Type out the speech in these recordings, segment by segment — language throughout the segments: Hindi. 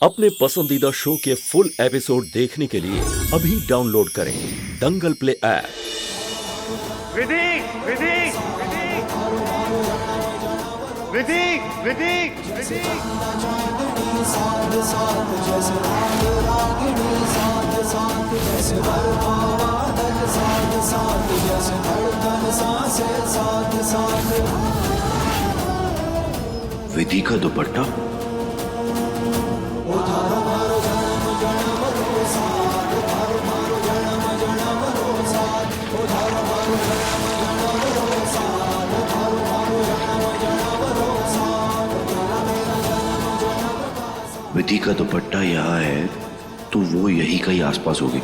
अपने पसंदीदा शो के फुल एपिसोड देखने के लिए अभी डाउनलोड करें दंगल प्ले ऐप। विधि विधि विधि विधि विधि विधि का दुपट्टा। विधि का दुपट्टा यहाँ है तो वो यही कहीं आसपास होगी।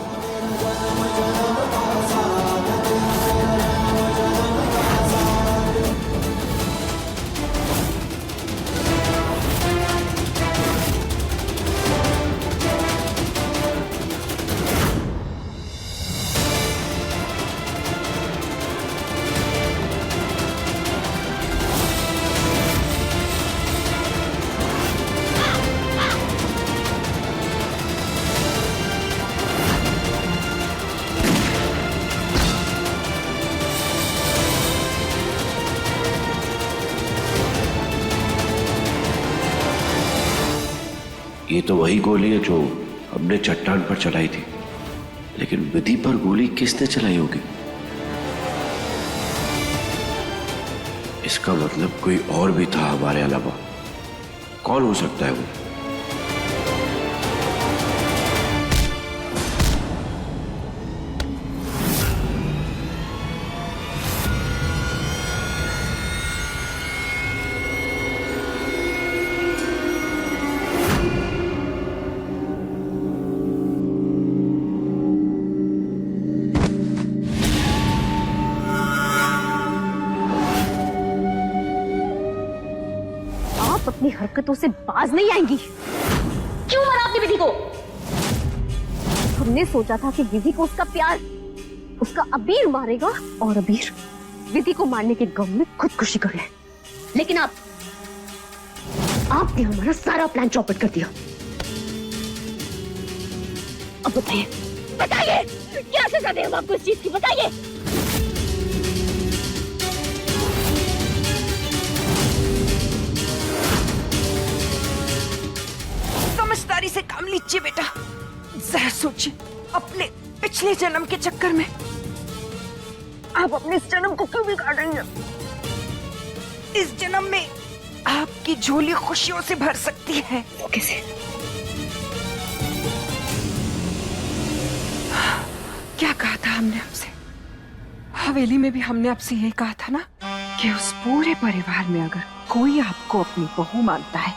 ये तो वही गोली है जो हमने चट्टान पर चलाई थी, लेकिन विधि पर गोली किसने चलाई होगी? इसका मतलब कोई और भी था हमारे अलावा। कौन हो सकता है वो? अपनी हरकतों से बाज नहीं आएंगी। क्यों मारा आपने विधि को? हमने सोचा था कि विधि को उसका प्यार, उसका अबीर मारेगा और अबीर विधि को मारने के गम में खुदकुशी करे, लेकिन आपने हमारा सारा प्लान चौपट कर दिया। अब बताइए बताइए क्या सजा दें हम आपको इस चीज की? बताइए। समझदारी से काम लीजिए बेटा। जरा सोचिए, अपने पिछले जन्म के चक्कर में आप अपने इस जन्म को क्यों बिगाड़ रही हैं? इस जन्म में आपकी झोली खुशियों से भर सकती है। वो कैसे? क्या कहा था हमने आपसे? हवेली में भी हमने आपसे यही कहा था ना कि उस पूरे परिवार में अगर कोई आपको अपनी बहू मानता है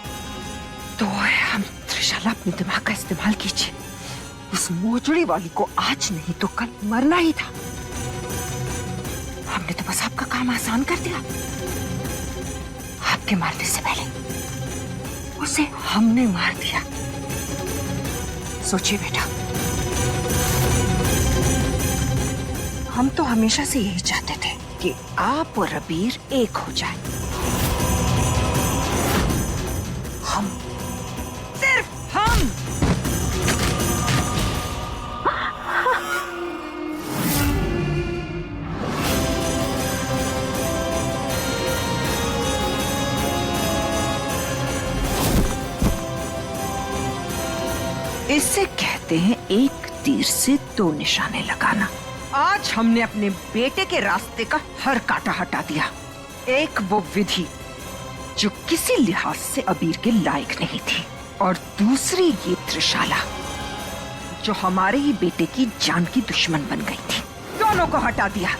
तो हम त्रिशाला अपने दिमाग का इस्तेमाल कीजिए। उस मोजड़ी वाली को आज नहीं तो कल मरना ही था। हमने तो बस आपका काम आसान कर दिया। आपके मारने से पहले उसे हमने मार दिया। सोचिए बेटा, हम तो हमेशा से यही चाहते थे कि आप और अबीर एक हो जाए। हम, सिर्फ हम। इसे कहते हैं एक तीर से दो निशाने लगाना। आज हमने अपने बेटे के रास्ते का हर कांटा हटा दिया। एक वो विधि जो किसी लिहाज से अबीर के लायक नहीं थी, और दूसरी ये त्रिशाला जो हमारे ही बेटे की जान की दुश्मन बन गई थी। दोनों को हटा दिया।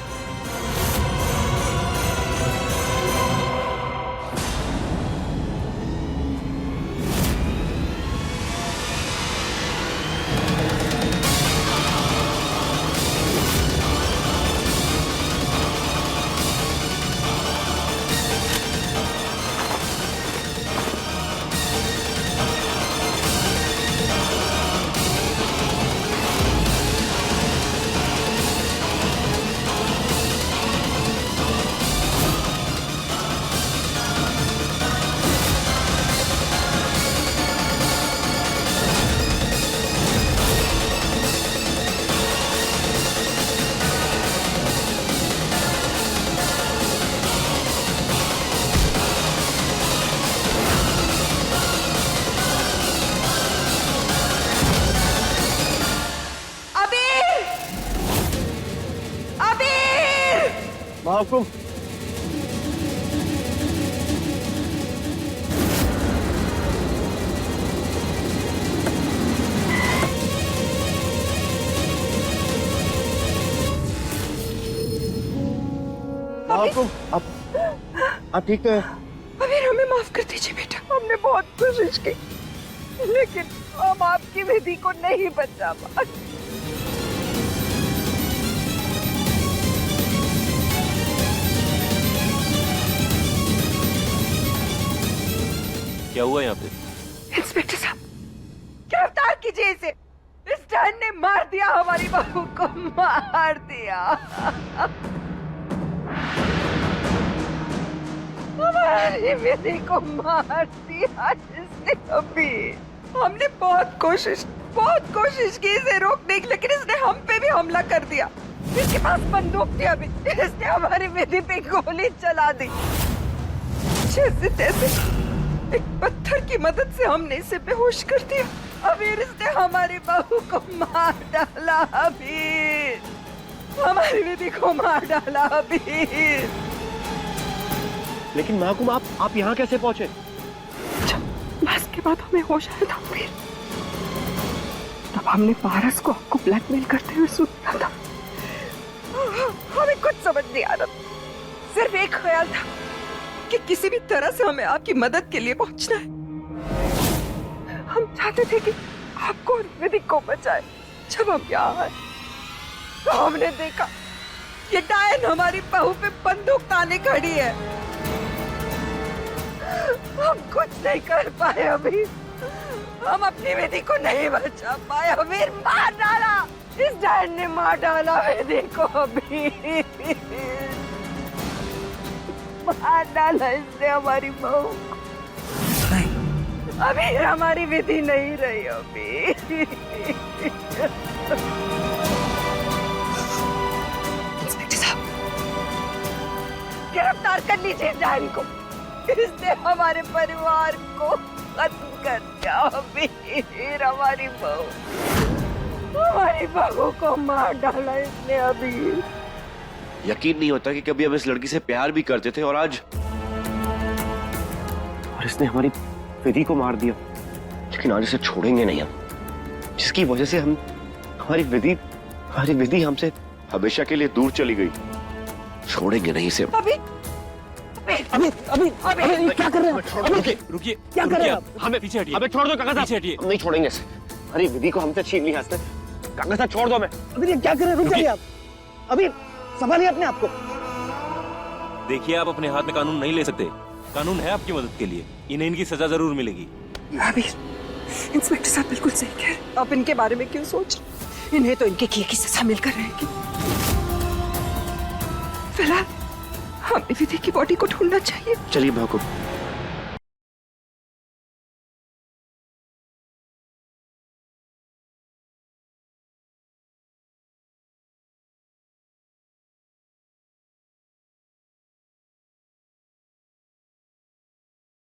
महकुम, महकुम, आप ठीक तो है? अबीर, हमें माफ कर दीजिए बेटा, हमने बहुत कोशिश की लेकिन हम आपकी विधि को नहीं बचा पाए। क्या हुआ यहाँ पे? इंस्पेक्टर साहब, गिरफ्तार कीजिए इसे। इस डर ने मार दिया, हमारी बहू को मार दिया, हमारी विधि को मार दिया इसने। अभी हमने बहुत कोशिश की इसे रोकने की, लेकिन इसने हम पे भी हमला कर दिया। इसके पास बंदूक थी, अभी इसने हमारी विधि पे गोली चला दी। जैसे तैसे एक पत्थर की मदद से हमने इसे बेहोश कर दिया। अबीर, इसने हमारी बहू को मार डाला। अबीर, हमारी विधि को मार डाला। अबीर, लेकिन महकुम, आप यहाँ कैसे पहुंचे? ब्लास्ट के बाद हमें होश आया था अबीर, तब हमने पारस को आपको ब्लैकमेल करते हुए सुना था। हमें कुछ समझ नहीं आ रहा, सिर्फ एक ख्याल था कि किसी भी तरह से हमें आपकी मदद के लिए पहुंचना है। हम चाहते थे कि आपको और विधि को बचाए। जब हम यहाँ आए तो हमने देखा ये डायन हमारी बहू पे बंदूक ताने खड़ी है। हम कुछ नहीं कर पाए अभी, हम अपनी विधि को नहीं बचा पाए। अबीर, मार डाला, इस डायन ने मार डाला विधि को। अभी मार डाला इसने हमारी बहू को। अभी हमारी विधि नहीं रही। अभी इंस्पेक्टर साहब, गिरफ्तार कर लीजिए डायन को। इसने हमारे परिवार को खत्म कर दिया। अभी हमारी बहू को मार डाला इसने। अभी यकीन नहीं होता कि कभी हम इस लड़की से प्यार भी करते थे और आज इसने हमारी विधि को मार दिया। लेकिन आज इसे छोड़ेंगे नहीं हम, जिसकी वजह से हमारी विधि हमसे हमेशा के लिए दूर चली गई। छोड़ेंगे नहीं इसे। अभी क्या कर रहे हैं? रुकिए, क्या कर रहे हैं आप? हमें पीछे हटिए। अबे छोड़ दो काका साहब। पीछे हटिए। हम नहीं छोड़ेंगे इसे। हमारी विधि को हमसे छीन लिया इसने। काका साहब, छोड़ दो हमें। अभी क्या कर रहे हैं? रुक जाइए आप। अभी संभालिए अपने आप को। देखिए, आप अपने हाथ में कानून नहीं ले सकते। कानून है आपकी मदद के लिए। इन्हें इनकी सजा जरूर मिलेगी। अभी इंस्पेक्टर साहब बिल्कुल सही कह रहे हैं। आप इनके बारे में क्यों सोच रहे? इन्हें तो इनके किए की सजा मिलकर रहेगी। फिलहाल हमें विधि की बॉडी को ढूंढना चाहिए। चलिए महकुम।